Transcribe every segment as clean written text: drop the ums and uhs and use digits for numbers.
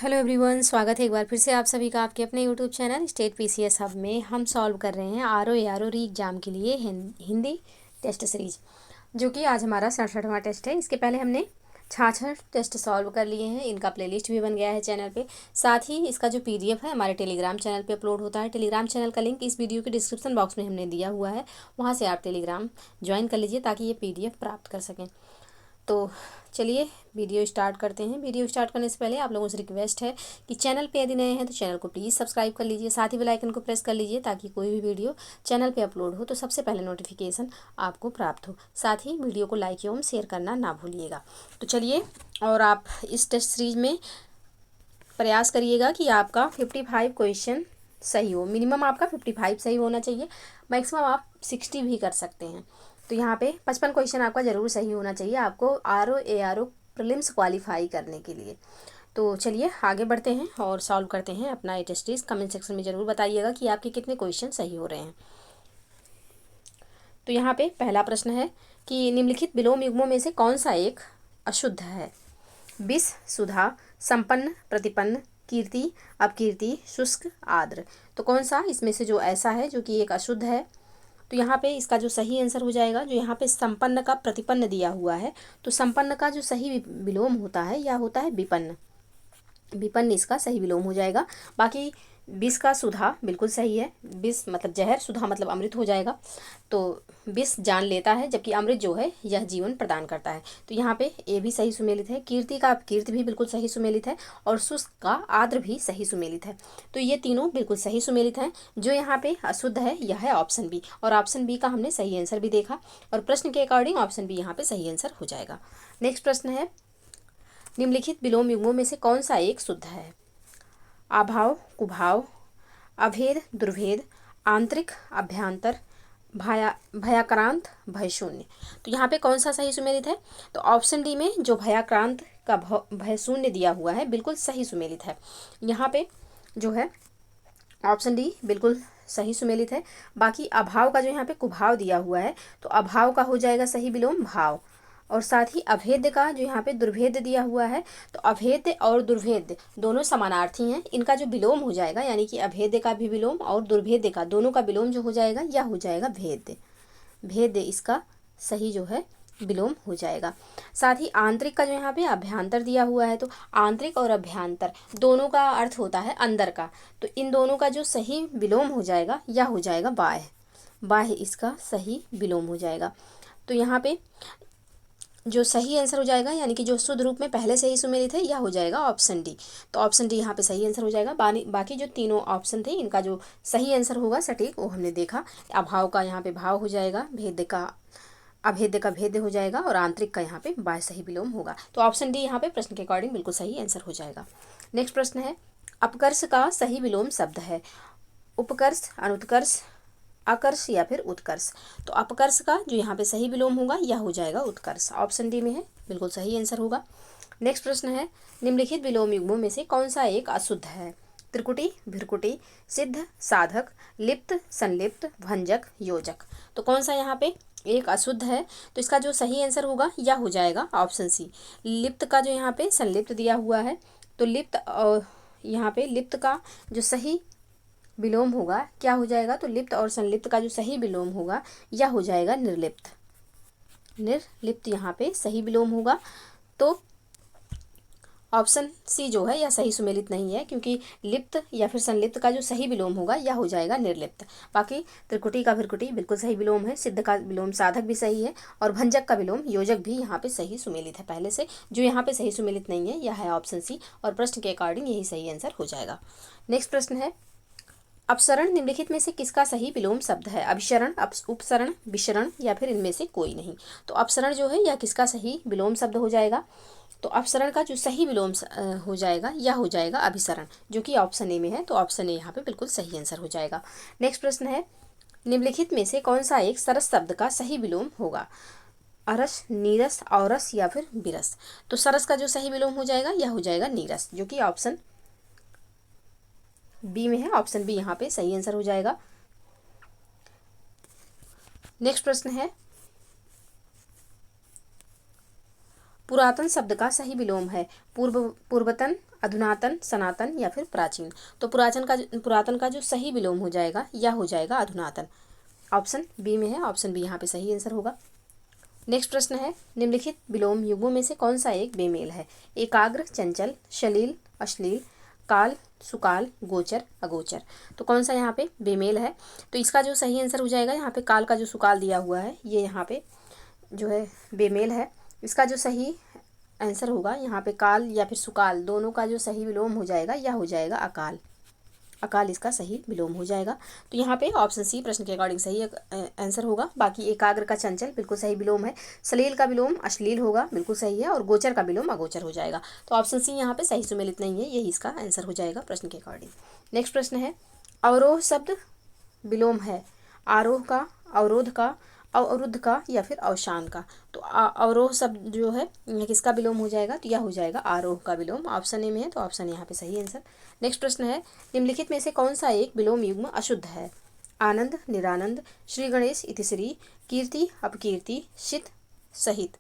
Hello everyone, स्वागत है एक बार फिर से आप सभी का आपके अपने YouTube channel state PCS hub में। हम सॉल्व कर रहे हैं आर ओ ए आर ओ री एग्ज़ाम के लिए हिंदी टेस्ट सीरीज, जो कि आज हमारा 67वां टेस्ट है। इसके पहले हमने 66 टेस्ट सॉल्व कर लिए हैं। इनका प्लेलिस्ट भी बन गया है चैनल पे। साथ ही इसका जो पीडीएफ है हमारे टेलीग्राम चैनल पे अपलोड होता है। टेलीग्राम चैनल का लिंक इस वीडियो के डिस्क्रिप्शन बॉक्स में हमने दिया हुआ है, वहाँ से आप टेलीग्राम ज्वाइन कर लीजिए ताकि ये पीडीएफ प्राप्त कर सकें। तो चलिए वीडियो स्टार्ट करते हैं। वीडियो स्टार्ट करने से पहले आप लोगों से रिक्वेस्ट है कि चैनल पे यदि नए हैं तो चैनल को प्लीज़ सब्सक्राइब कर लीजिए, साथ ही बेल आइकन को प्रेस कर लीजिए ताकि कोई भी वीडियो चैनल पे अपलोड हो तो सबसे पहले नोटिफिकेशन आपको प्राप्त हो। साथ ही वीडियो को लाइक एवं शेयर करना ना भूलिएगा। तो चलिए, और आप इस टेस्ट सीरीज में प्रयास करिएगा कि आपका 55 क्वेश्चन सही हो। मिनिमम आपका 55 सही होना चाहिए, मैक्सिमम आप 60 भी कर सकते हैं। तो यहाँ पे 55 क्वेश्चन आपका ज़रूर सही होना चाहिए आपको R O A R O prelims qualify करने के लिए। तो चलिए आगे बढ़ते हैं और सॉल्व करते हैं अपना ये टेस्ट सीरीज। कमेंट सेक्शन में ज़रूर बताइएगा कि आपके कितने क्वेश्चन सही हो रहे हैं। तो यहाँ पे पहला प्रश्न है कि निम्नलिखित विलोम युग्मों में से कौन सा एक अशुद्ध है? विष, सुधा, संपन्न, प्रतिपन्न, कीर्ति, अपकीर्ति, शुष्क, आर्द्र। तो कौन सा इसमें से जो ऐसा है जो कि एक अशुद्ध है? तो यहाँ पे इसका जो सही आंसर हो जाएगा, जो यहाँ पे संपन्न का प्रतिपन्न दिया हुआ है, तो संपन्न का जो सही विलोम होता है यह होता है विपन्न। विपन्न इसका सही विलोम हो जाएगा। बाकी विष का सुधा बिल्कुल सही है। विष मतलब जहर, सुधा मतलब अमृत हो जाएगा। तो विष जान लेता है जबकि अमृत जो है यह जीवन प्रदान करता है। तो यहाँ पे ए भी सही सुमेलित है। कीर्ति का कीर्ति भी बिल्कुल सही सुमेलित है और शुष्क का आर्द्र भी सही सुमेलित है। तो ये तीनों बिल्कुल सही सुमेलित हैं। जो यहाँ पे अशुद्ध है यह है ऑप्शन बी, और ऑप्शन बी का हमने सही आंसर भी देखा और प्रश्न के अकॉर्डिंग ऑप्शन बी यहाँ पे सही आंसर हो जाएगा। नेक्स्ट प्रश्न है, निम्नलिखित विलोम युग्मों में से कौन सा एक शुद्ध है? अभाव, कुभाव, अभेद, दुर्भेद, आंतरिक, अभ्यंतर, भयाक्रांत, भयशून्य। तो यहाँ पे कौन सा सही सुमेलित है? तो ऑप्शन डी में जो भयाक्रांत का भयशून्य दिया हुआ है बिल्कुल सही सुमेलित है। यहाँ पे जो है ऑप्शन डी बिल्कुल सही सुमेलित है। बाकी अभाव का जो यहाँ पे कुभाव दिया हुआ है तो अभाव का हो जाएगा सही विलोम भाव, और साथ ही अभेद्य का जो यहाँ पे दुर्भेद्य दिया हुआ है तो अभेद्य और दुर्भेद्य दोनों समानार्थी हैं। इनका जो विलोम हो जाएगा, यानी कि अभेद्य का भी विलोम और दुर्भेद्य का, दोनों का विलोम जो हो जाएगा यह हो जाएगा भेद्य। भेद्य इसका सही जो है विलोम हो जाएगा। साथ ही आंतरिक का जो यहाँ पे अभ्यंतर दिया हुआ है तो आंतरिक और अभ्यंतर दोनों का अर्थ होता है अंदर का, तो इन दोनों का जो सही विलोम हो जाएगा यह हो जाएगा बाह्य। बाह्य इसका सही विलोम हो जाएगा। तो यहाँ पे जो सही आंसर हो जाएगा, यानी कि जो शुद्ध रूप में पहले से ही सुमेलित है, यह हो जाएगा ऑप्शन डी। तो ऑप्शन डी यहाँ पे सही आंसर हो जाएगा। बाकी जो तीनों ऑप्शन थे इनका जो सही आंसर होगा सटीक वो हमने देखा। अभाव का यहाँ पे भाव हो जाएगा, भेद्य का अभेद्य का भेद्य हो जाएगा और आंतरिक का यहाँ पे बाह्य सही विलोम होगा। तो ऑप्शन डी यहाँ पे प्रश्न के अकॉर्डिंग बिल्कुल सही आंसर हो जाएगा। नेक्स्ट प्रश्न है, अपकर्ष का सही विलोम शब्द है? उपकर्ष, अनुत्कर्ष, आकर्ष या फिर उत्कर्ष। तो अपकर्ष का जो यहाँ पे सही विलोम होगा यह हो जाएगा उत्कर्ष। ऑप्शन डी में है, बिल्कुल सही आंसर होगा। नेक्स्ट प्रश्न है, निम्नलिखित विलोम युग्मों में से कौन सा एक अशुद्ध है? त्रिकुटी, भिरकुटी, सिद्ध, साधक, लिप्त, संलिप्त, भंजक, योजक। तो कौन सा यहाँ पे एक अशुद्ध है? तो इसका जो सही आंसर होगा यह हो जाएगा ऑप्शन सी। लिप्त का जो यहाँ पे संलिप्त दिया हुआ है तो लिप्त, और यहाँ पे लिप्त का जो सही विलोम होगा क्या हो जाएगा? तो लिप्त और संलिप्त का जो सही विलोम होगा यह हो जाएगा निर्लिप्त। निर्लिप्त यहाँ पे सही विलोम होगा। तो ऑप्शन सी जो है यह सही सुमेलित नहीं है, क्योंकि लिप्त या फिर संलिप्त का जो सही विलोम होगा यह हो जाएगा निर्लिप्त। बाकी त्रिकुटी का भिरकुटी बिल्कुल सही विलोम है, सिद्ध का विलोम साधक भी सही है, और भंजक का विलोम योजक भी यहाँ पे सही सुमेलित है पहले से। जो यहाँ पे सही सुमेलित नहीं है यह है ऑप्शन सी, और प्रश्न के अकॉर्डिंग यही सही आंसर हो जाएगा। नेक्स्ट प्रश्न है, अपसरण निम्नलिखित में से किसका सही विलोम शब्द है? अभिसरण, उपसरण, विसरण या फिर इनमें से कोई नहीं। तो अपसरण जो है यह किसका सही विलोम शब्द हो जाएगा? तो अपसरण का जो सही विलोम हो जाएगा यह हो जाएगा अभिसरण, जो कि ऑप्शन ए में है। तो ऑप्शन ए यहाँ पे बिल्कुल सही आंसर हो जाएगा। नेक्स्ट प्रश्न है, निम्नलिखित में से कौन सा एक सरस शब्द का सही विलोम होगा? अरस, नीरस, औरस या फिर बिरस। तो सरस का जो सही विलोम हो जाएगा यह हो जाएगा नीरस, जो कि ऑप्शन बी में है। ऑप्शन बी यहाँ पे सही आंसर हो जाएगा। नेक्स्ट प्रश्न है, पुरातन शब्द का सही विलोम है? पूर्वतन, अधुनातन, सनातन या फिर प्राचीन। तो पुरातन का जो सही विलोम हो जाएगा यह हो जाएगा अधुनातन। ऑप्शन बी में है, ऑप्शन बी यहाँ पे सही आंसर होगा। नेक्स्ट प्रश्न है, निम्नलिखित विलोम युग्मों में से कौन सा एक बेमेल है? एकाग्र, चंचल, शलील, अश्लील, काल, सुकाल, गोचर, अगोचर। तो कौन सा यहाँ पे बेमेल है? तो इसका जो सही आंसर हो जाएगा यहाँ पे काल का जो सुकाल दिया हुआ है ये यहाँ पे जो है बेमेल है। इसका जो सही आंसर होगा यहाँ पे काल या फिर सुकाल दोनों का जो सही विलोम हो जाएगा यह हो जाएगा अकाल। अकाल इसका सही विलोम हो जाएगा। तो यहाँ पे ऑप्शन सी प्रश्न के अकॉर्डिंग सही आंसर होगा। बाकी एकाग्र का चंचल बिल्कुल सही विलोम है, सलील का विलोम अश्लील होगा बिल्कुल सही है, और गोचर का विलोम अगोचर हो जाएगा। तो ऑप्शन सी यहाँ पे सही सुमेलित नहीं है, यही इसका आंसर हो जाएगा प्रश्न के अकॉर्डिंग। नेक्स्ट प्रश्न है, अवरोह शब्द विलोम है आरोह का, अवरोध का, अवरुद्ध का या फिर अवसान का। तो अवरोह शब्द जो है यह किसका विलोम हो जाएगा? तो यह हो जाएगा आरोह का विलोम। ऑप्शन ए में है, तो ऑप्शन यहाँ पे सही आंसर। नेक्स्ट प्रश्न है, निम्नलिखित में से कौन सा एक विलोम युग्म अशुद्ध है? आनंद, निरानंद, श्री गणेश इतिश्री, कीर्ति, अपकीर्ति, शित, सहित।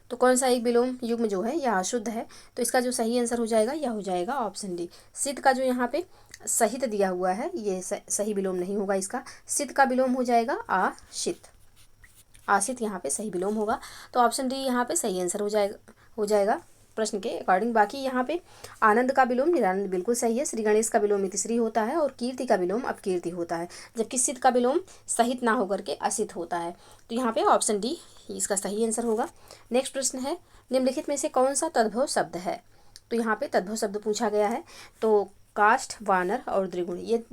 तो कौन सा एक विलोम युग्म जो है यह अशुद्ध है? तो इसका जो सही आंसर हो जाएगा यह हो जाएगा ऑप्शन डी। सिद्ध का जो यहाँ पे सहित दिया हुआ है ये सही विलोम नहीं होगा इसका। सिद्ध का विलोम हो जाएगा आशित। आशित यहाँ पे सही विलोम होगा। तो ऑप्शन डी यहाँ पे सही आंसर हो जाएगा प्रश्न के अकॉर्डिंग। बाकी यहाँ पे आनंद का विलोम निरानंद बिल्कुल सही है, श्री गणेश का विलोम इतिश्री होता है, और कीर्ति का विलोम अपकीर्ति होता है, जबकि सिद्ध का विलोम सहित ना होकर के असित होता है। तो यहाँ पे ऑप्शन डी इसका सही आंसर होगा। नेक्स्ट प्रश्न है, निम्नलिखित में से कौन सा तद्भव शब्द है? तो यहाँ पे तद्भव शब्द पूछा गया है। तो काष्ठ, वानर और द्विगुण, ये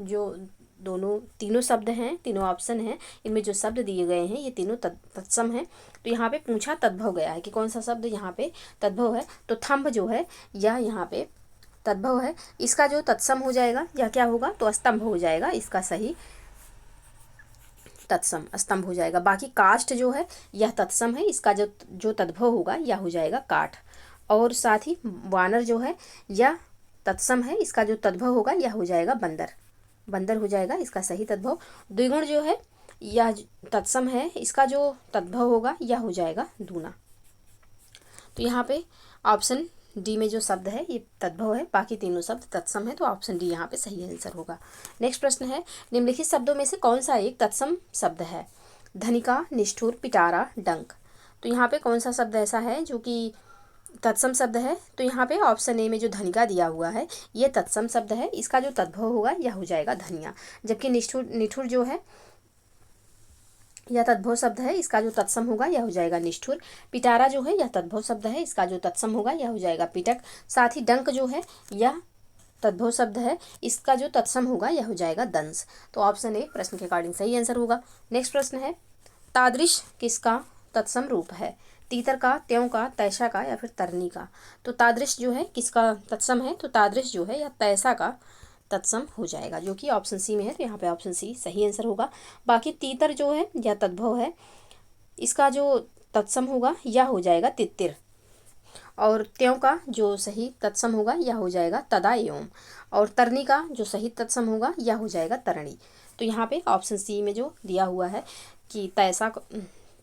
जो तीनों शब्द हैं, तीनों ऑप्शन हैं, इनमें जो शब्द दिए गए हैं ये तीनों तत्सम हैं। तो यहाँ पे पूछा तद्भव गया है कि कौन सा शब्द यहाँ पे तद्भव है। तो थंब जो है यह यहाँ पे तद्भव है। इसका जो तत्सम हो जाएगा यह क्या होगा? तो स्तंभ हो जाएगा, इसका सही तत्सम स्तंभ हो जाएगा। बाकी काष्ठ जो है यह तत्सम है, इसका जो तद्भव होगा यह हो जाएगा काठ। और साथ ही वानर जो है यह तत्सम है, इसका जो तद्भव होगा यह हो जाएगा बंदर। बंदर हो जाएगा इसका सही तद्भव। द्विगुण जो है यह तत्सम है, इसका जो तद्भव होगा यह हो जाएगा दूना। तो यहाँ पे ऑप्शन डी में जो शब्द है ये तद्भव है, बाकी तीनों शब्द तत्सम है, तो ऑप्शन डी यहाँ पे सही आंसर होगा। नेक्स्ट प्रश्न है, निम्नलिखित शब्दों में से कौन सा एक तत्सम शब्द है? धनिका, निष्ठुर, पिटारा, डंक। तो यहाँ पे कौन सा शब्द ऐसा है जो कि तत्सम शब्द है? तो यहाँ पे ऑप्शन ए में जो धनिका दिया हुआ है ये तत्सम शब्द है, इसका जो तद्भव होगा यह हो जाएगा धनिया। जबकि निठुर जो है यह तद्भव शब्द है, इसका जो तत्सम होगा यह हो जाएगा निष्ठुर। पिटारा जो है यह तद्भव शब्द है, इसका जो तत्सम होगा यह हो जाएगा पिटक। साथ ही डंक जो है यह तद्भव शब्द है, इसका जो तत्सम होगा यह हो जाएगा दंश। तो ऑप्शन ए प्रश्न के अकॉर्डिंग सही आंसर होगा। नेक्स्ट प्रश्न है, तादृश किसका तत्सम रूप है? तीतर का, त्यों का, तैसा का या फिर तरनी का। तो तादृश जो है किसका तत्सम है? तो तादृश जो है यह तैसा का तत्सम हो जाएगा, जो कि ऑप्शन सी में है, तो यहाँ पे ऑप्शन सी सही आंसर होगा। बाकी तीतर जो है यह तद्भव है, इसका जो तत्सम होगा यह हो जाएगा तित्तिर। और त्यों का जो सही तत्सम होगा यह हो जाएगा तदा एवं। और तरनी का जो सही तत्सम होगा यह हो जाएगा तरणी। तो यहाँ पे ऑप्शन सी में जो दिया हुआ है कि तैसा,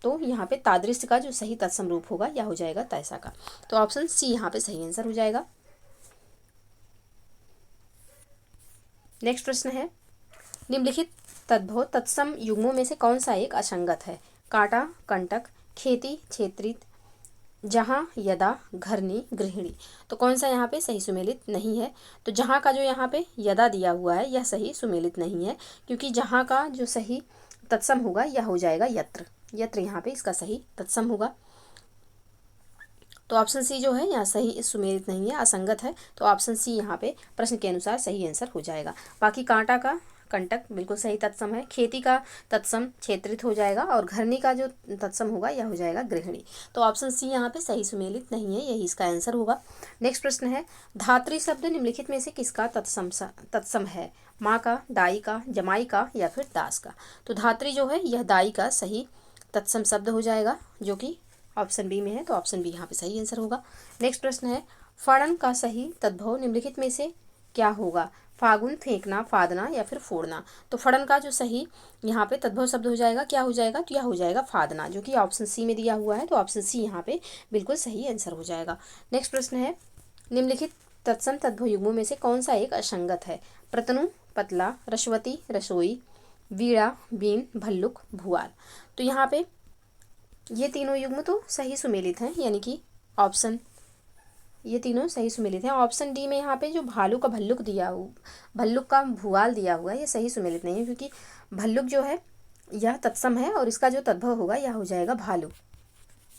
तो यहाँ पे तादृश्य का जो सही तत्सम रूप होगा यह हो जाएगा तैसा का। तो ऑप्शन सी यहाँ पे सही आंसर हो जाएगा। नेक्स्ट प्रश्न है, निम्नलिखित तद्भव तत्सम युग्मों में से कौन सा एक असंगत है? कांटा, कंटक, खेती, क्षेत्रित, जहाँ, यदा, घरनी, गृहिणी। तो कौन सा यहाँ पे सही सुमेलित नहीं है? तो जहाँ का जो यहाँ पे यदा दिया हुआ है यह सही सुमेलित नहीं है, क्योंकि जहाँ का जो सही तत्सम होगा यह हो जाएगा यत्र। यत्र यहाँ पे इसका सही तत्सम होगा। तो ऑप्शन सी जो है यहाँ सही सुमेलित नहीं है, असंगत है। तो ऑप्शन सी यहाँ पे प्रश्न के अनुसार सही आंसर हो जाएगा। बाकी कांटा का कंटक बिल्कुल सही तत्सम है, खेती का तत्सम क्षेत्रित हो जाएगा, और घरनी का जो तत्सम होगा यह हो जाएगा गृहिणी। तो ऑप्शन सी यहाँ पे सही सुमेलित नहीं है, यही इसका आंसर होगा। नेक्स्ट प्रश्न है, धात्री शब्द निम्नलिखित में से किसका तत्सम है? माँ का, दाई का, जमाई का या फिर दास का। तो धात्री जो है यह दाई का सही तत्सम शब्द हो जाएगा, जो कि ऑप्शन बी में है, तो ऑप्शन बी यहाँ पे सही आंसर होगा। नेक्स्ट प्रश्न है, फड़न का सही तद्भव निम्नलिखित में से क्या होगा? फागुन, फेंकना, फादना या फिर फोड़ना। तो फड़न का जो सही यहाँ पे तद्भव शब्द हो जाएगा क्या हो जाएगा? तो यह हो जाएगा फादना, जो कि ऑप्शन सी में दिया हुआ है, तो ऑप्शन सी यहाँ पे बिल्कुल सही आंसर हो जाएगा। नेक्स्ट प्रश्न है, निम्नलिखित तत्सम तद्भव युग्मों में से कौन सा एक असंगत है? प्रतनु, पतला, रसवती, रसोई, वीणा, बीन, भल्लुक, भुआल। तो यहाँ पे ये तीनों युग्म तो सही सुमेलित हैं, यानी कि ऑप्शन, ये तीनों सही सुमेलित हैं। ऑप्शन डी में यहाँ पे जो भालू का भल्लुक दिया हुआ, भल्लुक का भुआल दिया हुआ है, ये सही सुमेलित नहीं है, क्योंकि भल्लुक जो है यह तत्सम है और इसका जो तद्भव होगा यह हो जाएगा भालू,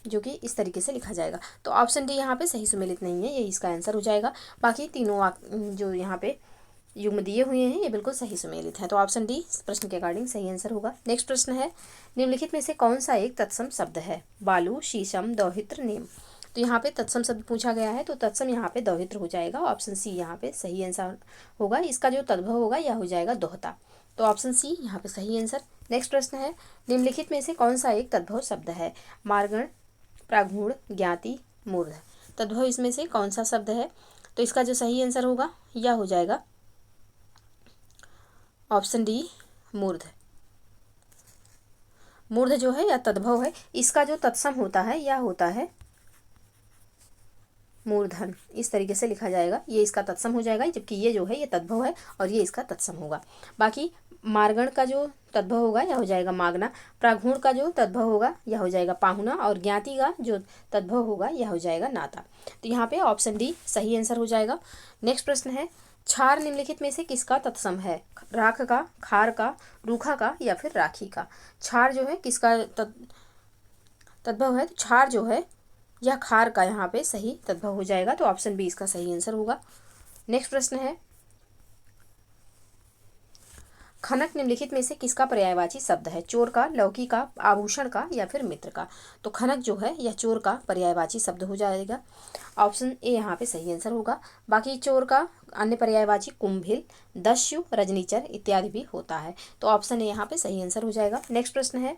जो कि इस तरीके से लिखा जाएगा। तो ऑप्शन डी यहाँ पे सही सुमेलित नहीं है, ये इसका आंसर हो जाएगा। बाकी तीनों जो यहाँ पे युग्म दिए हुए हैं ये बिल्कुल सही सुमेलित हैं। तो ऑप्शन डी प्रश्न के अकॉर्डिंग सही आंसर होगा। नेक्स्ट प्रश्न है, निम्नलिखित में से कौन सा एक तत्सम शब्द है? बालू, शीशम, दौहित्र, नेम। तो यहाँ पे तत्सम शब्द पूछा गया है, तो तत्सम यहाँ पे दौहित्र हो जाएगा। ऑप्शन सी यहाँ पे सही आंसर होगा। इसका जो तद्भव होगा यह हो जाएगा दोहता। तो ऑप्शन सी यहाँ पे सही आंसर। नेक्स्ट प्रश्न है, निम्नलिखित में से कौन सा एक तद्भव शब्द है? मार्गण, प्रागूढ़, ज्ञाति, मूर्ध। तद्भव इसमें से कौन सा शब्द है? तो इसका जो सही आंसर होगा यह हो जाएगा ऑप्शन डी मूर्ध। मूर्ध जो है यह तद्भव है, इसका जो तत्सम होता है यह होता है मूर्धन। इस तरीके से लिखा जाएगा, ये इसका तत्सम हो जाएगा, जबकि ये जो है ये तद्भव है और ये इसका तत्सम होगा। बाकी मार्गण का जो तद्भव होगा यह हो जाएगा मागना, प्रागूढ़ का जो तद्भव होगा यह हो जाएगा पाहुना, और ज्ञाति का जो तद्भव होगा यह हो जाएगा नाता। तो यहाँ पे ऑप्शन डी सही आंसर हो जाएगा। नेक्स्ट प्रश्न है, क्षार निम्नलिखित में से किसका तत्सम है? राख का, खार का, रूखा का या फिर राखी का। क्षार जो है किसका तद्भव है? तो क्षार जो है यह खार का यहाँ पे सही तद्भव हो जाएगा। तो ऑप्शन बी इसका सही आंसर होगा। नेक्स्ट प्रश्न है, खनक निम्नलिखित में से किसका पर्यायवाची शब्द है? चोर का, लौकी का, आभूषण का या फिर मित्र का। तो खनक जो है यह चोर का पर्यायवाची शब्द हो जाएगा। ऑप्शन ए यहाँ पे सही आंसर होगा। बाकी चोर का अन्य पर्यायवाची कुंभिल, दस्यु, रजनीचर इत्यादि भी होता है। तो ऑप्शन ए यहाँ पे सही आंसर हो जाएगा। नेक्स्ट प्रश्न है,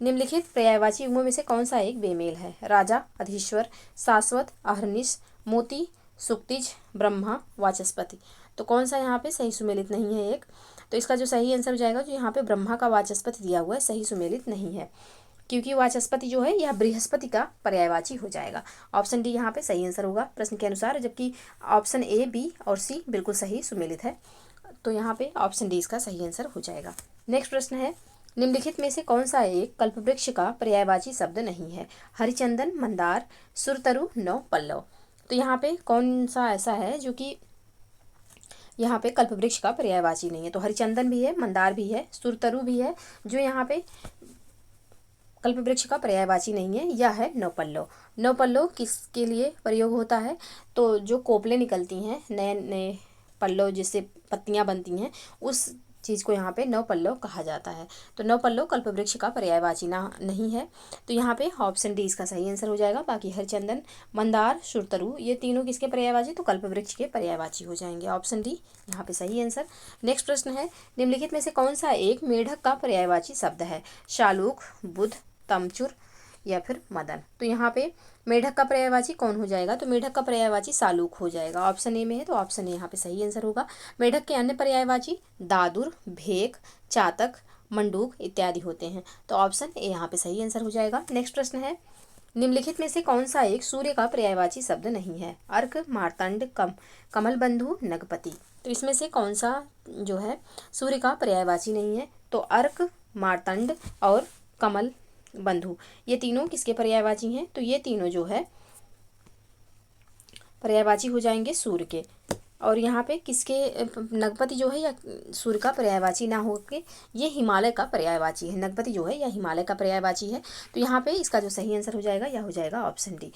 निम्नलिखित पर्यायवाची युग्मों में से कौन सा एक बेमेल है? राजा, अधीश्वर, शाश्वत, अहर्निश, मोती, सुक्तिज, ब्रह्मा, वाचस्पति। तो कौन सा यहाँ पे सही सुमेलित नहीं है एक? तो इसका जो सही आंसर हो जाएगा, जो यहाँ पे ब्रह्मा का वाचस्पति दिया हुआ है सही सुमेलित नहीं है, क्योंकि वाचस्पति जो है यह बृहस्पति का पर्यायवाची हो जाएगा। ऑप्शन डी यहाँ पे सही आंसर होगा प्रश्न के अनुसार, जबकि ऑप्शन ए, बी और सी बिल्कुल सही सुमेलित है। तो यहाँ पे ऑप्शन डी इसका सही आंसर हो जाएगा। नेक्स्ट प्रश्न है, निम्नलिखित में से कौन सा एक कल्पवृक्ष का पर्यायवाची शब्द नहीं है? हरिचंदन, मंदार, सुरतरु, नौ पल्लव। तो यहाँ पे कौन सा ऐसा है जो कि यहाँ पे कल्पवृक्ष का पर्यायवाची नहीं है? तो हरिचंदन भी है, मंदार भी है, सुरतरु भी है, जो यहाँ पे कल्पवृक्ष का पर्यायवाची नहीं है, यह है नौपल्लव। नौपल्लव किसके लिए प्रयोग होता है? तो जो कोपलें निकलती हैं, नए नए पल्लव जिससे पत्तियां बनती हैं, उस चीज़ को यहाँ पे नौपल्लव कहा जाता है। तो नौपल्लव कल्पवृक्ष का पर्यायवाची नहीं है। तो यहाँ पे ऑप्शन डी इसका सही आंसर हो जाएगा। बाकी हरिचंदन, मंदार, सुरतरु ये तीनों किसके पर्यायवाची? तो कल्पवृक्ष के पर्यायवाची हो जाएंगे। ऑप्शन डी यहाँ पे सही आंसर। नेक्स्ट प्रश्न है, निम्नलिखित में से कौन सा एक मेढक का पर्यायवाची शब्द है? शालूक, बुध, तमचुर या फिर मदन। तो यहाँ पे मेढक का पर्यायवाची कौन हो जाएगा? तो मेढक का पर्यायवाची सालूक हो जाएगा। ऑप्शन ए में है, तो ऑप्शन ए यहाँ पे सही आंसर होगा। मेढक के अन्य पर्यायवाची दादुर, भेक, चातक, मंडूक इत्यादि होते हैं। तो ऑप्शन ए यहाँ पे सही आंसर हो जाएगा। नेक्स्ट प्रश्न है, निम्नलिखित में से कौन सा एक सूर्य का पर्यायवाची शब्द नहीं है? अर्क, मार्तंड, कमल बंधु, नगपति। तो इसमें से कौन सा जो है सूर्य का पर्यायवाची नहीं है? तो अर्क, मार्तंड और कमल बंधु ये तीनों किसके पर्यायवाची हैं? तो ये तीनों जो है पर्यायवाची हो जाएंगे सूर्य के। और यहाँ पे किसके, नगपति जो है या सूर्य का पर्यायवाची ना होके ये हिमालय का पर्यायवाची है। नगपति जो है या हिमालय का पर्यायवाची है। तो यहाँ पे इसका जो सही आंसर हो जाएगा यह हो जाएगा ऑप्शन डी।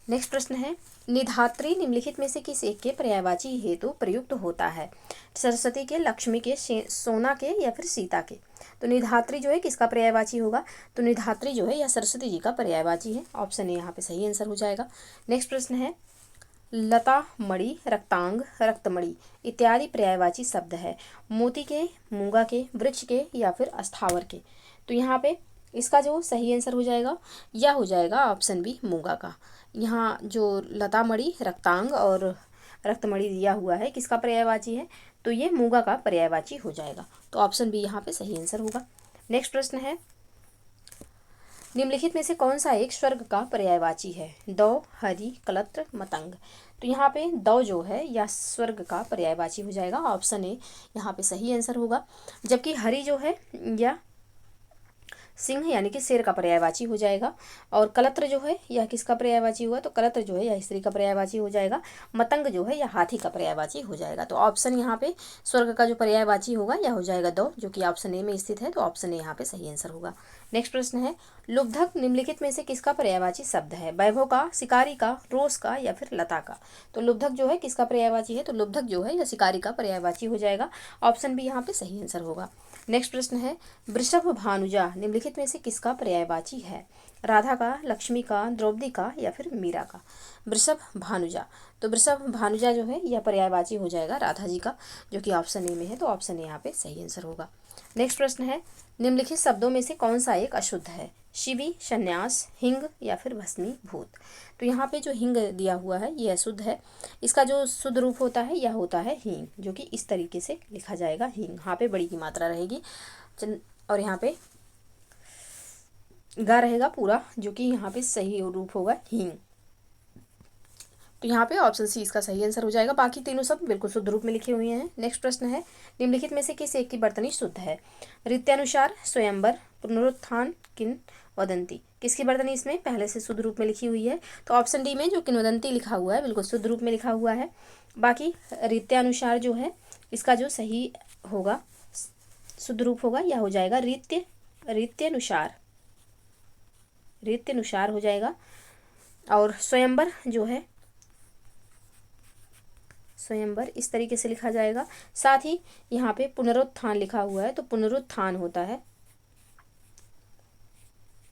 नेक्स्ट प्रश्न है, निधात्री निम्नलिखित में से किस एक के पर्यायवाची हेतु प्रयुक्त होता है? सरस्वती के, लक्ष्मी के, सोना के या फिर सीता के। तो निधात्री जो है किसका पर्यायवाची होगा? तो निधात्री जो है यह सरस्वती जी का पर्यायवाची है। ऑप्शन ए यहाँ पे सही आंसर हो जाएगा। नेक्स्ट प्रश्न है, लता, मणि, रक्तांग, रक्तमणि इत्यादि पर्यायवाची शब्द है मोती के, मूंगा के, वृक्ष के या फिर अस्थावर के। तो यहाँ पे इसका जो सही आंसर हो जाएगा यह हो जाएगा ऑप्शन बी मूंगा का। यहाँ जो लता, मणि, रक्तांग और रक्तमणि दिया हुआ है किसका पर्यायवाची है? तो ये मूंगा का पर्यायवाची हो जाएगा। तो ऑप्शन बी यहाँ पे सही आंसर होगा। नेक्स्ट प्रश्न है, निम्नलिखित में से कौन सा एक स्वर्ग का पर्यायवाची है? दौ, हरि, कलत्र, मतंग। तो यहाँ पे दौ जो है या स्वर्ग का पर्यायवाची हो जाएगा, ऑप्शन ए यहाँ पे सही आंसर होगा। जबकि हरि जो है या सिंह यानी कि शेर का पर्यायवाची हो जाएगा। और कलत्र जो है यह किसका पर्यायवाची हुआ, तो कलत्र जो है यह स्त्री का पर्यायवाची हो जाएगा। मतंग जो है यह हाथी का पर्यायवाची हो जाएगा। तो ऑप्शन यहाँ पे स्वर्ग का जो पर्यायवाची होगा यह हो जाएगा दो, जो कि ऑप्शन ए में स्थित है। तो ऑप्शन ए यहाँ पे सही आंसर होगा। नेक्स्ट प्रश्न है, लुब्धक निम्नलिखित में से किसका पर्यायवाची शब्द है? वैभव का, शिकारी का, रोष का या फिर लता का? तो लुब्धक जो है किसका पर्यायवाची है? तो लुब्धक जो है यह शिकारी का पर्यायवाची हो जाएगा। ऑप्शन बी यहाँ पे सही आंसर होगा। नेक्स्ट प्रश्न है, वृषभ भानुजा निम्नलिखित में से किसका पर्यायवाची है? राधा का, लक्ष्मी का, द्रौपदी का या फिर मीरा का? वृषभ भानुजा, तो वृषभ भानुजा जो है यह पर्यायवाची हो जाएगा राधा जी का, जो कि ऑप्शन ए में है। तो ऑप्शन ए यहाँ पे सही आंसर होगा। नेक्स्ट प्रश्न है, निम्नलिखित शब्दों में से कौन सा एक अशुद्ध है? शिवी, संन्यास, हिंग या फिर भस्मीभूत? तो यहाँ पे जो हिंग दिया हुआ है ये अशुद्ध है। इसका जो शुद्ध रूप होता है यह होता है हींग, जो कि इस तरीके से लिखा जाएगा हींग। यहाँ पे बड़ी की मात्रा रहेगी और यहाँ पे गा रहेगा पूरा, जो कि यहाँ पे सही रूप होगा हींग। तो यहाँ पे ऑप्शन सी इसका सही आंसर हो जाएगा। बाकी तीनों सब बिल्कुल शुद्ध रूप में लिखे हुए हैं। नेक्स्ट प्रश्न है, निम्नलिखित में से किस एक की वर्तनी शुद्ध है? रीत्यानुसार, स्वयंवर, पुनरुत्थान, किंवदंती? किसकी वर्तनी इसमें पहले से शुद्ध रूप में लिखी हुई है? तो ऑप्शन डी में जो किंवदंती लिखा हुआ है बिल्कुल शुद्ध रूप में लिखा हुआ है। बाकी रीत्यानुसार जो है इसका जो सही होगा शुद्ध रूप होगा यह हो जाएगा रीत्यानुसार हो जाएगा। और स्वयंवर जो है स्वयंवर इस तरीके से लिखा जाएगा। साथ ही यहाँ पे पुनरुत्थान लिखा हुआ है तो पुनरुत्थान होता है,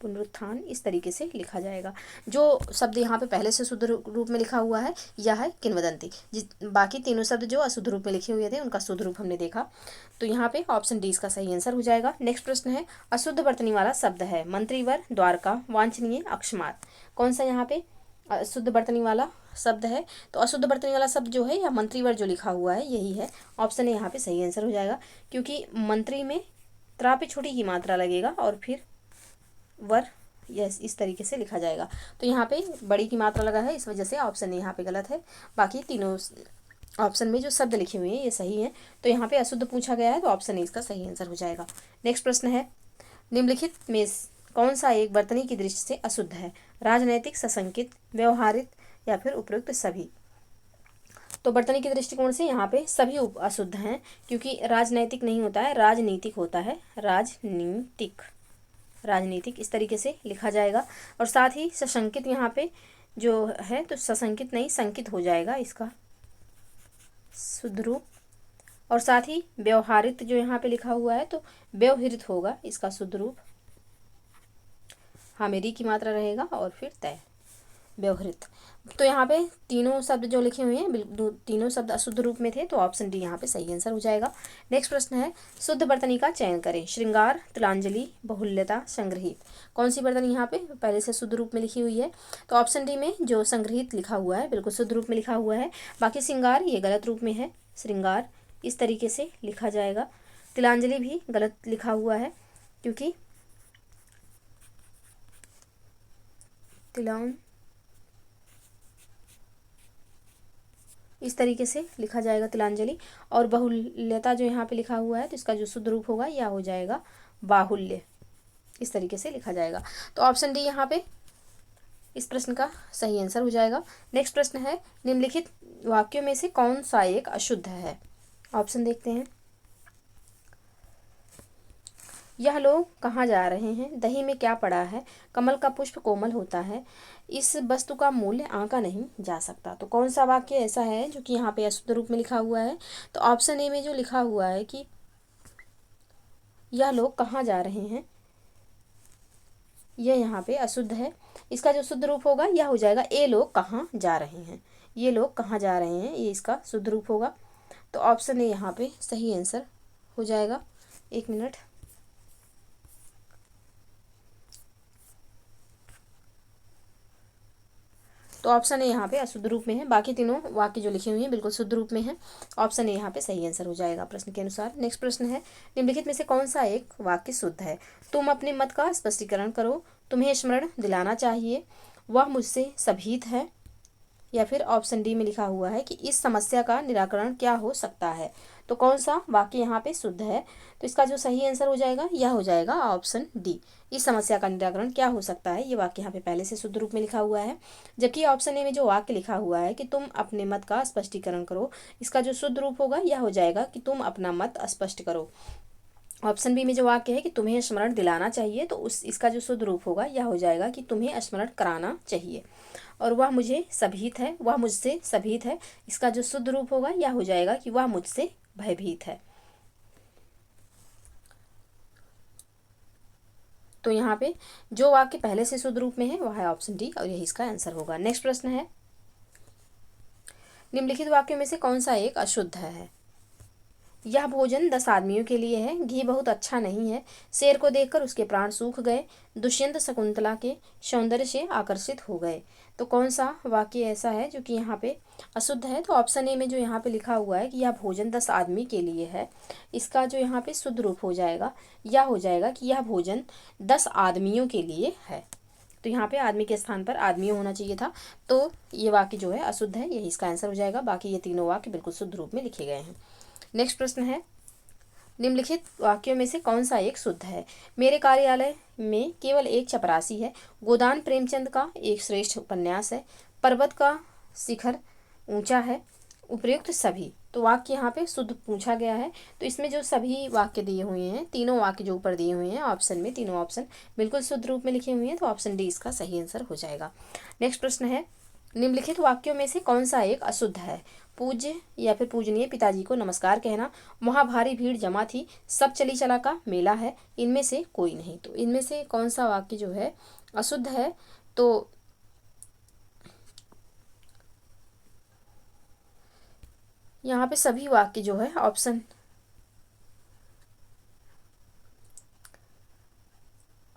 पुनरुत्थान इस तरीके से लिखा जाएगा। जो शब्द यहाँ पे पहले से शुद्ध रूप में लिखा हुआ है यह है किंवदंती। बाकी तीनों शब्द जो अशुद्ध रूप में लिखे हुए थे उनका शुद्ध रूप हमने देखा। तो यहाँ पे ऑप्शन डी इसका सही आंसर हो जाएगा। नेक्स्ट प्रश्न है, अशुद्ध वर्तनी वाला शब्द है? मंत्रीवर, द्वारका, वांछनीय, अक्षमात? कौन सा यहाँ पे अशुद्ध वर्तनी वाला शब्द है? तो अशुद्ध वर्तनी वाला शब्द जो है या मंत्रीवर जो लिखा हुआ है यही है। ऑप्शन ए यहाँ पे सही आंसर हो जाएगा, क्योंकि मंत्री में त्रा पे छोटी की मात्रा लगेगा और फिर वर यस इस तरीके से लिखा जाएगा। तो यहाँ पे बड़ी की मात्रा लगा है, इस वजह से ऑप्शन यहाँ पे गलत है। बाकी तीनों ऑप्शन में जो शब्द लिखे हुए हैं ये सही है। तो यहाँ पे अशुद्ध पूछा गया है तो ऑप्शन ए इसका सही आंसर हो जाएगा। नेक्स्ट प्रश्न है, निम्नलिखित में कौन सा एक वर्तनी की दृष्टि से अशुद्ध है? राजनैतिक, सशंकित, व्यवहारिक या फिर उपयुक्त सभी? तो वर्तनी के दृष्टिकोण से यहाँ पे सभी अशुद्ध हैं, क्योंकि राजनैतिक नहीं होता है, राजनीतिक होता है। राजनीतिक इस तरीके से लिखा जाएगा। और साथ ही सशंकित यहाँ पे जो है तो सशंकित नहीं संकित हो जाएगा इसका शुद्ध रूप। और साथ ही व्यवहारित जो यहाँ पे लिखा हुआ है तो व्यवहारित होगा इसका शुद्ध रूप। हाँ मेरी की मात्रा रहेगा और फिर तय व्यवहारित। तो यहाँ पे तीनों शब्द जो लिखे हुए हैं तीनों शब्द अशुद्ध रूप में थे, तो ऑप्शन डी यहाँ पे सही आंसर हो जाएगा। नेक्स्ट प्रश्न है, शुद्ध वर्तनी का चयन करें? श्रृंगार, तिलांजलि, बहुल्यता, संग्रहित? कौन सी वर्तनी यहाँ पे पहले से शुद्ध रूप में लिखी हुई है? तो ऑप्शन डी में जो संग्रहित लिखा हुआ है बिल्कुल शुद्ध रूप में लिखा हुआ है। बाकी श्रृंगार ये गलत रूप में है, श्रृंगार इस तरीके से लिखा जाएगा। तिलांजलि भी गलत लिखा हुआ है, क्योंकि इस तरीके से लिखा जाएगा तिलांजलि। और बहुल्यता जो यहाँ पे लिखा हुआ है तो इसका जो शुद्ध रूप होगा यह हो जाएगा बाहुल्य, इस तरीके से लिखा जाएगा। तो ऑप्शन डी यहाँ पे इस प्रश्न का सही आंसर हो जाएगा। नेक्स्ट प्रश्न है, निम्नलिखित वाक्यों में से कौन सा एक अशुद्ध है? ऑप्शन देखते हैं। यह लोग कहाँ जा रहे हैं? दही में क्या पड़ा है? कमल का पुष्प कोमल होता है, इस वस्तु का मूल्य आंका नहीं जा सकता। तो कौन सा वाक्य ऐसा है जो कि यहाँ पे अशुद्ध रूप में लिखा हुआ है? तो ऑप्शन ए में जो लिखा हुआ है कि यह लोग कहाँ जा रहे हैं, यह यहाँ पे अशुद्ध है। इसका जो शुद्ध रूप होगा यह हो जाएगा ए लोग कहाँ जा रहे हैं। ये लोग कहाँ जा रहे हैं ये इसका शुद्ध रूप होगा। तो ऑप्शन ए यहाँ पे सही आंसर हो जाएगा। एक मिनट, तो ऑप्शन ए यहाँ पे अशुद्ध रूप में है। बाकी तीनों वाक्य जो लिखे हुए हैं बिल्कुल शुद्ध रूप में है। ऑप्शन ए यहाँ पे सही आंसर हो जाएगा प्रश्न के अनुसार। नेक्स्ट प्रश्न है, निम्नलिखित में से कौन सा एक वाक्य शुद्ध है? तुम अपने मत का स्पष्टीकरण करो, तुम्हें स्मरण दिलाना चाहिए, वह मुझसे सभीत है, या फिर ऑप्शन डी में लिखा हुआ है कि इस समस्या का निराकरण क्या हो सकता है। तो कौन सा वाक्य यहाँ पे शुद्ध है? तो इसका जो सही आंसर हो जाएगा यह हो जाएगा ऑप्शन डी। इस समस्या का निराकरण क्या हो सकता है, ये वाक्य यहाँ पे पहले से शुद्ध रूप में लिखा हुआ है। जबकि ऑप्शन ए में जो वाक्य लिखा हुआ है कि तुम अपने मत का स्पष्टीकरण करो, इसका जो शुद्ध रूप होगा यह हो जाएगा कि तुम अपना मत स्पष्ट करो। ऑप्शन बी में जो वाक्य है कि तुम्हें स्मरण दिलाना चाहिए, तो इसका जो शुद्ध रूप होगा यह हो जाएगा कि तुम्हें स्मरण कराना चाहिए। और वह मुझे सभीत है, वह मुझसे सभीत है, इसका जो शुद्ध रूप होगा यह हो जाएगा कि वह मुझसे भयभीत है। तो यहाँ पे जो वाक्य पहले से शुद्ध रूप में है वह है ऑप्शन डी और यही इसका आंसर होगा। नेक्स्ट प्रश्न है, निम्नलिखित वाक्यों में से कौन सा एक अशुद्ध है? यह भोजन 10 आदमियों के लिए है, घी बहुत अच्छा नहीं है, शेर को देखकर उसके प्राण सूख गए, दुष्यंत शकुंतला के सौंदर्य से आकर्षित हो गए। तो कौन सा वाक्य ऐसा है जो कि यहाँ पे अशुद्ध है? तो ऑप्शन ए में जो यहाँ पे लिखा हुआ है कि यह भोजन 10 आदमी के लिए है, इसका जो यहाँ पे शुद्ध रूप हो जाएगा यह हो जाएगा कि यह भोजन 10 आदमियों के लिए है। तो यहाँ पे आदमी के स्थान पर आदमी होना चाहिए था, तो ये वाक्य जो है अशुद्ध है, यही इसका आंसर हो जाएगा। बाकी ये तीनों वाक्य बिल्कुल शुद्ध रूप में लिखे गए हैं। नेक्स्ट प्रश्न है, निम्नलिखित वाक्यों में से कौन सा एक शुद्ध है? मेरे कार्यालय में केवल एक चपरासी है, गोदान प्रेमचंद का एक श्रेष्ठ उपन्यास है, पर्वत का शिखर ऊंचा है, उपयुक्त सभी। तो वाक्य यहाँ पे शुद्ध पूछा गया है, तो इसमें जो सभी वाक्य दिए हुए हैं, तीनों वाक्य जो ऊपर दिए हुए हैं ऑप्शन में, तीनों ऑप्शन बिल्कुल शुद्ध रूप में लिखे हुए हैं, तो ऑप्शन डी इसका सही आंसर हो जाएगा। नेक्स्ट प्रश्न है, निम्नलिखित वाक्यों में से कौन सा एक अशुद्ध है? पूज्य या फिर पूजनीय पिताजी को नमस्कार कहना, वहाँ भारी भीड़ जमा थी, सब चली चला का मेला है, इनमें से कोई नहीं। तो इनमें से कौन सा वाक्य जो है अशुद्ध है? तो यहाँ पे सभी वाक्य जो है ऑप्शन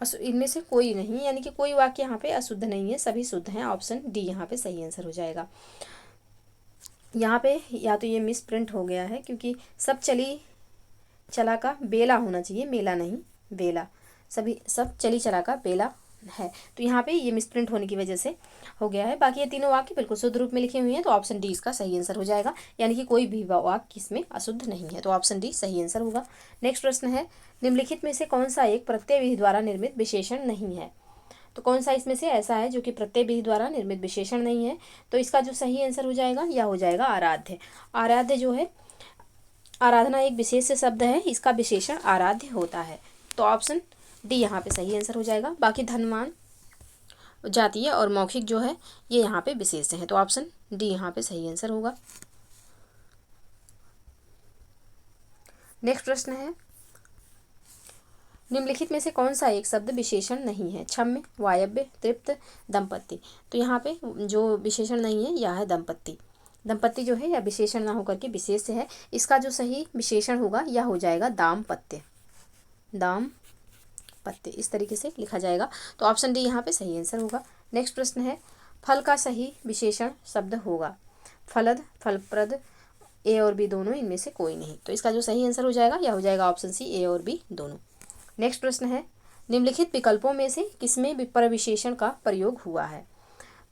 इनमें से कोई नहीं, यानी कि कोई वाक्य यहाँ पे अशुद्ध नहीं है, सभी शुद्ध हैं। ऑप्शन डी यहाँ पे सही आंसर हो जाएगा। यहाँ पे या तो ये मिस प्रिंट हो गया है, क्योंकि सब चली चला का बेला होना चाहिए, मेला नहीं बेला, सभी सब चली चला का बेला है, तो यहाँ पे ये मिस प्रिंट होने की वजह से हो गया है। बाकी ये तीनों वाक्य बिल्कुल शुद्ध रूप में लिखे हुए हैं, तो ऑप्शन डी इसका सही आंसर हो जाएगा, यानी कि कोई भी वाक्य इसमें अशुद्ध नहीं है, तो ऑप्शन डी सही आंसर होगा। नेक्स्ट प्रश्न है, निम्नलिखित में से कौन सा एक प्रत्यय विधि द्वारा निर्मित विशेषण नहीं है? तो कौन सा इसमें से ऐसा है जो कि प्रत्यय विधि द्वारा निर्मित विशेषण नहीं है? तो इसका जो सही आंसर हो जाएगा यह हो जाएगा आराध्य। आराध्य जो है, आराधना एक विशेष शब्द है, इसका विशेषण आराध्य होता है, तो ऑप्शन डी यहाँ पे सही आंसर हो जाएगा। बाकी धनवान, जातीय और मौखिक जो है ये यहाँ पे विशेष हैं, तो ऑप्शन डी यहाँ पे सही आंसर होगा। नेक्स्ट प्रश्न है, निम्नलिखित में से कौन सा एक शब्द विशेषण नहीं है? क्षम्य, वायव्य, तृप्त, दंपत्ति। तो यहाँ पे जो विशेषण नहीं है यह है दंपत्ति। दंपत्ति जो है यह विशेषण ना होकर के विशेष है, इसका जो सही विशेषण होगा यह हो जाएगा दाम्पत्य। दाम्पत्य इस तरीके से लिखा जाएगा, तो ऑप्शन डी यहाँ पे सही आंसर होगा। नेक्स्ट प्रश्न है, फल का सही विशेषण शब्द होगा? फलद, फलप्रद, ए और बी दोनों, इनमें से कोई नहीं। तो इसका जो सही आंसर हो जाएगा यह हो जाएगा ऑप्शन सी, ए और बी दोनों। नेक्स्ट प्रश्न है, निम्नलिखित विकल्पों में से किसमें प्रविशेषण का प्रयोग हुआ है?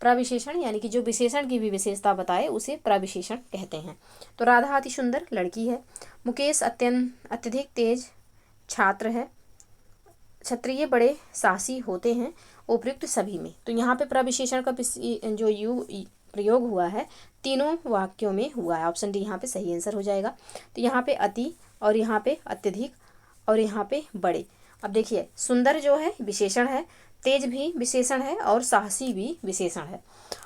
प्रविशेषण यानी कि जो विशेषण की भी विशेषता बताए उसे प्रविशेषण कहते हैं। तो राधा अति सुंदर लड़की है, मुकेश अत्यधिक तेज छात्र है, क्षत्रिय बड़े साहसी होते हैं, उपयुक्त सभी में। तो यहाँ पे प्रविशेषण का जो प्रयोग हुआ है तीनों वाक्यों में हुआ है, ऑप्शन डी यहाँ पे सही आंसर हो जाएगा। तो यहाँ पे अति और यहाँ पे अत्यधिक और यहाँ पे बड़े। अब देखिए, सुंदर जो है विशेषण है, तेज भी विशेषण है और साहसी भी विशेषण है।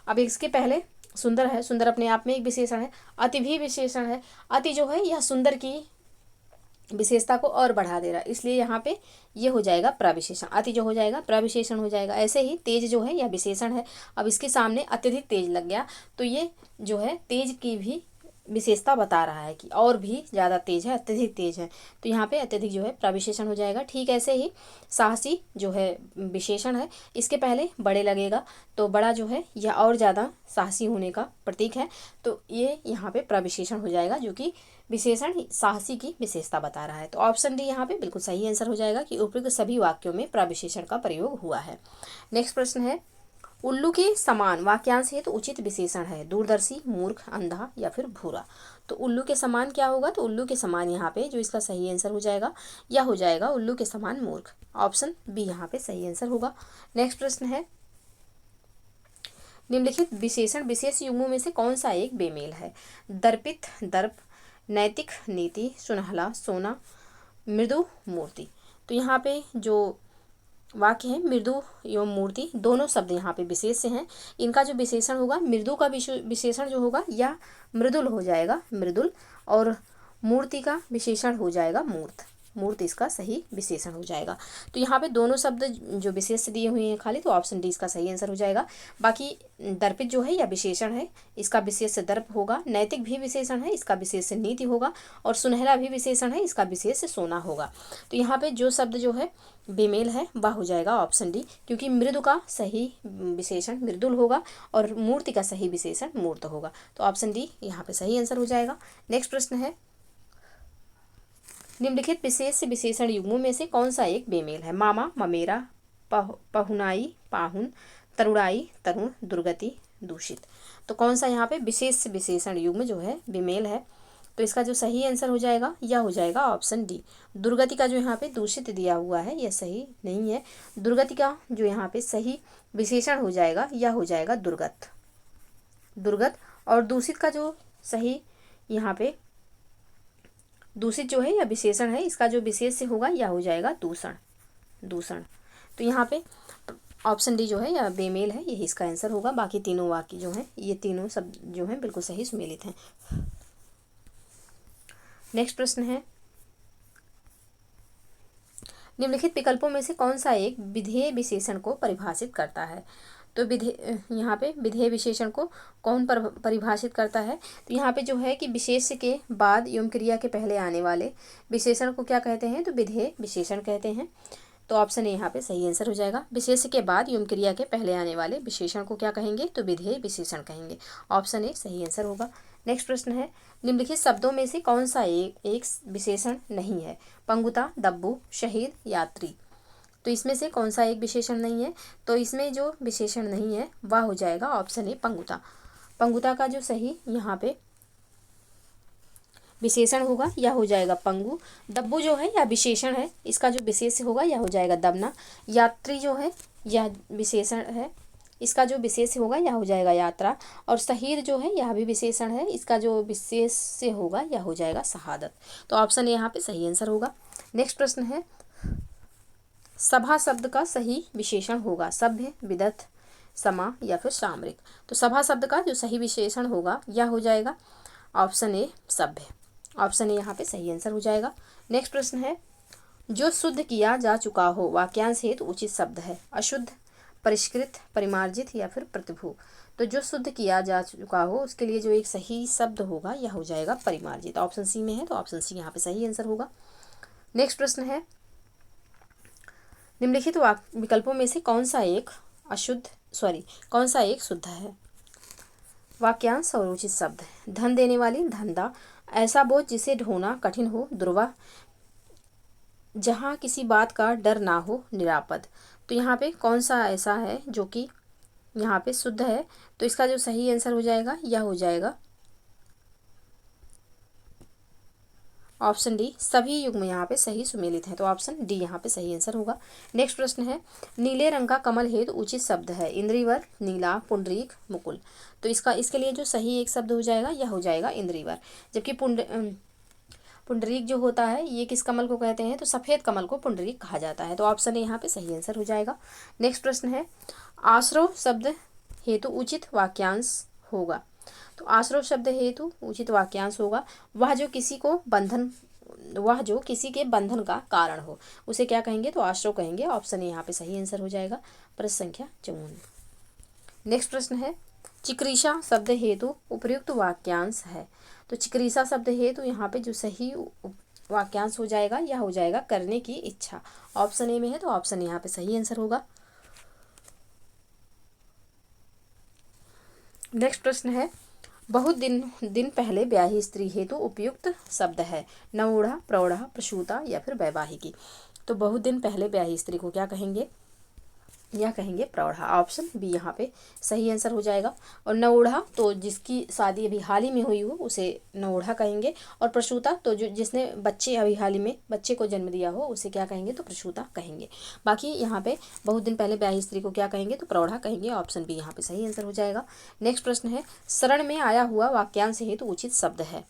अब इसके पहले सुंदर है, सुंदर अपने आप में एक विशेषण है, अति भी विशेषण है। अति जो है यह सुंदर की विशेषता को और बढ़ा दे रहा है, इसलिए यहाँ पे ये हो जाएगा प्रविशेषण। अति जो हो जाएगा प्रविशेषण हो जाएगा। ऐसे ही तेज जो है यह विशेषण है, अब इसके सामने अत्यधिक तेज लग गया, तो ये जो है तेज की भी विशेषता बता रहा है कि और भी ज़्यादा तेज है, अत्यधिक तेज है, तो यहाँ पे अत्यधिक जो है प्रविशेषण हो जाएगा। ठीक ऐसे ही साहसी जो है विशेषण है, इसके पहले बड़े लगेगा, तो बड़ा जो है यह और ज़्यादा साहसी होने का प्रतीक है, तो ये यहाँ पे प्रविशेषण हो जाएगा, जो कि विशेषण साहसी की विशेषता बता रहा है। तो ऑप्शन डी यहाँ पे बिल्कुल सही आंसर हो जाएगा कि उपयुक्त सभी वाक्यों में प्रविशेषण का प्रयोग हुआ है। नेक्स्ट प्रश्न है, उल्लू के समान वाक्यांश है तो उचित विशेषण है दूरदर्शी, मूर्ख, अंधा या फिर भूरा। तो उल्लू के समान क्या होगा, तो उल्लू के समान यहाँ पे जो इसका सही आंसर हो जाएगा या हो जाएगा उल्लू के समान मूर्ख। ऑप्शन बी यहाँ पे सही आंसर होगा। नेक्स्ट प्रश्न है, निम्नलिखित विशेषण विशेष युग्मों में से कौन सा एक बेमेल है। दर्पित, दर्प, नैतिक, नीति, सुनहला, सोना, मृदु, मूर्ति। तो यहाँ पे जो वाक्य है मृदु एवं मूर्ति दोनों शब्द यहाँ पे विशेष से हैं। इनका जो विशेषण होगा मृदु का विशेषण जो होगा या मृदुल हो जाएगा मृदुल, और मूर्ति का विशेषण हो जाएगा मूर्त। मूर्त इसका सही विशेषण हो जाएगा। तो यहाँ पे दोनों शब्द जो विशेष से दिए हुए हैं खाली, तो ऑप्शन डी इसका सही आंसर हो जाएगा। बाकी दर्पित जो है या विशेषण है, इसका विशेष से दर्प होगा। नैतिक भी विशेषण है, इसका विशेष से नीति होगा। और सुनहरा भी विशेषण है, इसका विशेष से सोना होगा। तो यहाँ पे जो शब्द जो है बेमेल है वह हो जाएगा ऑप्शन डी, क्योंकि मृदु का सही विशेषण मृदुल होगा और मूर्ति का सही विशेषण मूर्त होगा। तो ऑप्शन डी यहाँ पे सही आंसर हो जाएगा। नेक्स्ट प्रश्न है, निम्नलिखित विशेष से विशेषण युग्मों में से कौन सा एक बेमेल है। मामा, ममेरा, पहुनाई, पाहुन, तरुणाई, तरुण, दुर्गति, दूषित। तो कौन सा यहाँ पे विशेष से विशेषण युग्म जो है बेमेल है, तो इसका जो सही आंसर हो जाएगा यह हो जाएगा ऑप्शन डी। दुर्गति का जो यहाँ पे दूषित दिया हुआ है यह सही नहीं है। दुर्गति का जो यहाँ पे सही विशेषण हो जाएगा यह हो जाएगा दुर्गत, दुर्गत। और दूषित का जो सही यहाँ पे दूषित जो है या विशेषण है, इसका जो विशेष से होगा यह हो जाएगा दूषण, दूषण। तो यहाँ पे ऑप्शन डी जो है या बेमेल है, यही इसका आंसर होगा। बाकी तीनों वाक्य जो हैं ये तीनों सब जो हैं बिल्कुल सही सुमेलित हैं। नेक्स्ट प्रश्न है, निम्नलिखित विकल्पों में से कौन सा एक विधेय विशेषण को परिभाषित करता है। तो यहाँ पे विधेय विशेषण को कौन परिभाषित करता है, तो यहाँ पे जो है कि विशेष के बाद एवं क्रिया के पहले आने वाले विशेषण को क्या कहते हैं, तो विधेय विशेषण कहते हैं। तो ऑप्शन ए यहाँ पे सही आंसर हो जाएगा। विशेष के बाद एवं क्रिया के पहले आने वाले विशेषण को क्या कहेंगे, तो विधेय विशेषण कहेंगे। ऑप्शन ए सही आंसर होगा। नेक्स्ट प्रश्न है, निम्नलिखित शब्दों में से कौन सा एक विशेषण नहीं है। पंगुता, डब्बू, शहीद, यात्री। तो इसमें से कौन सा एक विशेषण नहीं है, तो इसमें जो विशेषण नहीं है वह हो जाएगा ऑप्शन ए पंगुता। पंगुता का जो सही यहाँ पे विशेषण होगा यह हो जाएगा पंगु। डब्बू जो है या विशेषण है, इसका जो विशेष होगा यह हो जाएगा दबना। यात्री जो है यह विशेषण है, इसका जो विशेष होगा यह हो जाएगा यात्रा। और शहीद जो है यह भी विशेषण है, इसका जो विशेष से होगा यह हो जाएगा शहादत। तो ऑप्शन यहाँ पे सही आंसर होगा। नेक्स्ट प्रश्न है, सभा शब्द का सही विशेषण होगा सभ्य, विदग्ध, समा या फिर सामरिक। तो सभा शब्द का जो सही विशेषण होगा यह हो जाएगा ऑप्शन ए सभ्य। ऑप्शन ए यहाँ पे सही आंसर हो जाएगा। नेक्स्ट प्रश्न है, जो शुद्ध किया जा चुका हो वाक्यांश हेतु उचित शब्द है। अशुद्ध, परिष्कृत, परिमार्जित या फिर प्रतिभू। तो जो शुद्ध किया जा चुका हो उसके लिए जो एक सही शब्द होगा यह हो जाएगा परिमार्जित। ऑप्शन सी में है, तो ऑप्शन सी यहाँ पे सही आंसर होगा। नेक्स्ट प्रश्न है, निम्नलिखित विकल्पों में से कौन सा एक शुद्ध है। वाक्यांश और उचित शब्द है। धन देने वाली, धंधा। ऐसा बोझ जिसे ढोना कठिन हो, दुर्वाह। जहाँ किसी बात का डर ना हो, निरापद। तो यहाँ पे कौन सा ऐसा है जो कि यहाँ पे शुद्ध है, तो इसका जो सही आंसर हो जाएगा यह हो जाएगा ऑप्शन डी। सभी युग्म यहाँ पे सही सुमेलित हैं, तो ऑप्शन डी यहाँ पे सही आंसर होगा। नेक्स्ट प्रश्न है, नीले रंग का कमल हेतु उचित शब्द है। इंद्रिवर, नीला, पुंडरीक, मुकुल। तो इसके लिए जो सही एक शब्द हो जाएगा यह हो जाएगा इंद्रिवर। जबकि पुंडरीक जो होता है ये किस कमल को कहते हैं, तो सफ़ेद कमल को पुंडरीक कहा जाता है। तो ऑप्शन ए यहाँ पे सही आंसर हो जाएगा। नेक्स्ट प्रश्न है, आश्रव शब्द हेतु उचित वाक्यांश होगा। तो आश्रव शब्द हेतु उचित वाक्यांश होगा वह जो किसी के बंधन का कारण हो, उसे क्या कहेंगे, तो आश्रव कहेंगे। ऑप्शन ए यहाँ पे सही आंसर हो जाएगा। प्रश्न संख्या 54। नेक्स्ट प्रश्न है, चिक्रीषा शब्द हेतु उपयुक्त वाक्यांश है। तो चिक्रीषा शब्द हेतु यहाँ पे जो सही वाक्यांश हो जाएगा यह हो जाएगा करने की इच्छा। ऑप्शन ए में है, तो ऑप्शन यहाँ पे सही आंसर होगा। नेक्स्ट प्रश्न है, बहुत दिन पहले ब्याही स्त्री हेतु उपयुक्त शब्द है। नवोढ़ा, प्रौढ़ा, प्रसूता या फिर वैवाहिकी। तो बहुत दिन पहले ब्याही स्त्री को क्या कहेंगे, या कहेंगे प्रौढ़ा। ऑप्शन बी यहाँ पे सही आंसर हो जाएगा। और नवोढ़ा तो जिसकी शादी अभी हाल ही में हुई हो उसे नवोढ़ा कहेंगे। और प्रसूता तो जो जिसने बच्चे अभी हाल ही में बच्चे को जन्म दिया हो उसे क्या कहेंगे, तो प्रसूता कहेंगे। बाकी यहाँ पे बहुत दिन पहले ब्याही स्त्री को क्या कहेंगे, तो प्रौढ़ा कहेंगे। ऑप्शन बी यहाँ पे सही आंसर हो जाएगा। नेक्स्ट प्रश्न है, शरण में आया हुआ वाक्यांश हेतु उचित शब्द है।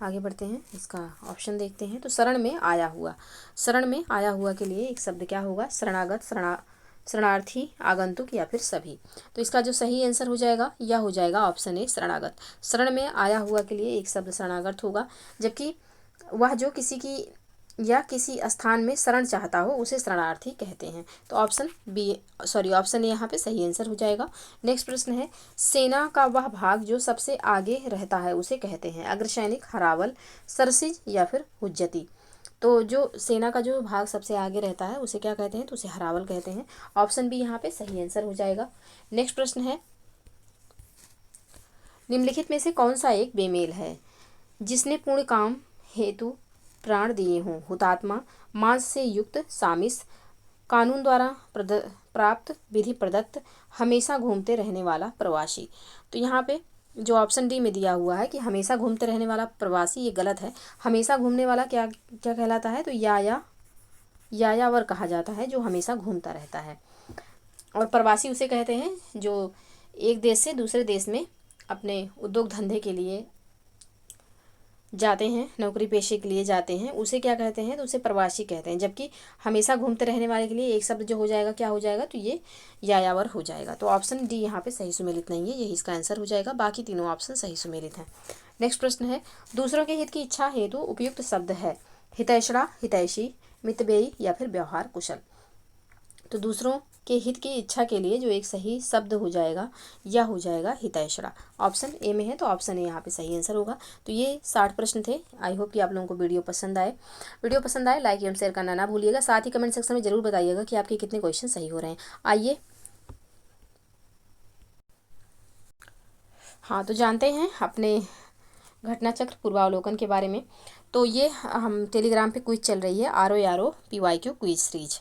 आगे बढ़ते हैं, इसका ऑप्शन देखते हैं। तो शरण में आया हुआ, शरण में आया हुआ के लिए एक शब्द क्या होगा, शरणागत, शरणार्थी, आगंतुक या फिर सभी। तो इसका जो सही आंसर हो जाएगा यह हो जाएगा ऑप्शन ए शरणागत। शरण में आया हुआ के लिए एक शब्द शरणागत होगा, जबकि वह जो किसी की या किसी स्थान में शरण चाहता हो उसे शरणार्थी कहते हैं। तो ऑप्शन ए यहाँ पे सही आंसर हो जाएगा। नेक्स्ट प्रश्न है, सेना का वह भाग जो सबसे आगे रहता है उसे कहते हैं अग्रसैनिक, हरावल, सरसिज या फिर हुज्जती। तो जो सेना का जो भाग सबसे आगे रहता है उसे क्या कहते हैं, तो उसे हरावल कहते हैं। ऑप्शन बी यहाँ पे सही आंसर हो जाएगा। नेक्स्ट प्रश्न है, निम्नलिखित में से कौन सा एक बेमेल है, जिसने पूर्ण काम हेतु प्राण दिए हों, हुतात्मा, मांस से युक्त, सामिस, कानून द्वारा प्राप्त, विधि प्रदत्त, हमेशा घूमते रहने वाला प्रवासी। तो यहाँ पे जो ऑप्शन डी में दिया हुआ है कि हमेशा घूमते रहने वाला प्रवासी, ये गलत है। हमेशा घूमने वाला क्या क्या कहलाता है, तो यायावर कहा जाता है, जो हमेशा घूमता रहता है। और प्रवासी उसे कहते हैं जो एक देश से दूसरे देश में अपने उद्योग धंधे के लिए जाते हैं, नौकरी पेशे के लिए जाते हैं, उसे क्या कहते हैं, तो उसे प्रवासी कहते हैं। जबकि हमेशा घूमते रहने वाले के लिए एक शब्द जो हो जाएगा क्या हो जाएगा, तो ये यायावर हो जाएगा। तो ऑप्शन डी यहाँ पे सही सुमेलित नहीं है, यही इसका आंसर हो जाएगा। बाकी तीनों ऑप्शन सही सुमेलित हैं। नेक्स्ट प्रश्न है, दूसरों के हित की इच्छा हेतु उपयुक्त शब्द है हितैषणा, हितैषी, मितव्ययी या फिर व्यवहार कुशल। तो दूसरों के हित की इच्छा के लिए जो एक सही शब्द हो जाएगा यह हो जाएगा हितैषणा। ऑप्शन ए में है, तो ऑप्शन ए यहाँ पे सही आंसर होगा। तो ये 60 प्रश्न थे। आई होप कि आप लोगों को वीडियो पसंद आए। वीडियो पसंद आए लाइक एवं शेयर करना ना भूलिएगा। साथ ही कमेंट सेक्शन में जरूर बताइएगा कि आपके कितने क्वेश्चन सही हो रहे हैं। आइए हाँ, तो जानते हैं अपने घटना चक्र पूर्वावलोकन के बारे में। तो ये हम टेलीग्राम पे क्विज चल रही है, RO PYQ क्विज सीरीज,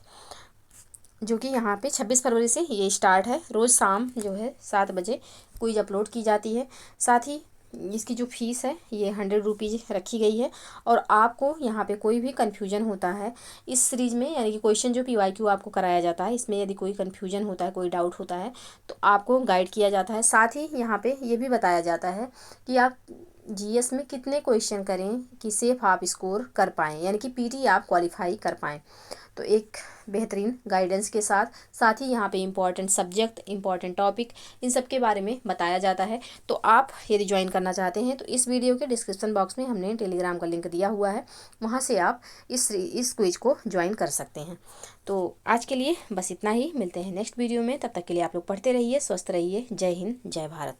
जो कि यहाँ पे 26 फरवरी से ये स्टार्ट है। रोज़ शाम जो है 7 बजे क्विज अपलोड की जाती है। साथ ही इसकी जो फीस है ये 100 रुपीज़ रखी गई है। और आपको यहाँ पे कोई भी कन्फ्यूजन होता है इस सीरीज़ में, यानी कि क्वेश्चन जो PYQ आपको कराया जाता है, इसमें यदि कोई कन्फ्यूजन होता है, कोई डाउट होता है, तो आपको गाइड किया जाता है। साथ ही यहाँ पे ये भी बताया जाता है कि आप GS में कितने क्वेश्चन करें कि सेफ आप स्कोर कर पाएँ, यानी कि PT आप क्वालिफाई कर पाएँ। तो एक बेहतरीन गाइडेंस के साथ ही यहाँ पे इम्पॉर्टेंट सब्जेक्ट, इम्पॉर्टेंट टॉपिक, इन सब के बारे में बताया जाता है। तो आप यदि ज्वाइन करना चाहते हैं तो इस वीडियो के डिस्क्रिप्शन बॉक्स में हमने टेलीग्राम का लिंक दिया हुआ है, वहाँ से आप इस क्विज को ज्वाइन कर सकते हैं। तो आज के लिए बस इतना ही, मिलते हैं नेक्स्ट वीडियो में। तब तक के लिए आप लोग पढ़ते रहिए, स्वस्थ रहिए। जय हिंद, जय भारत।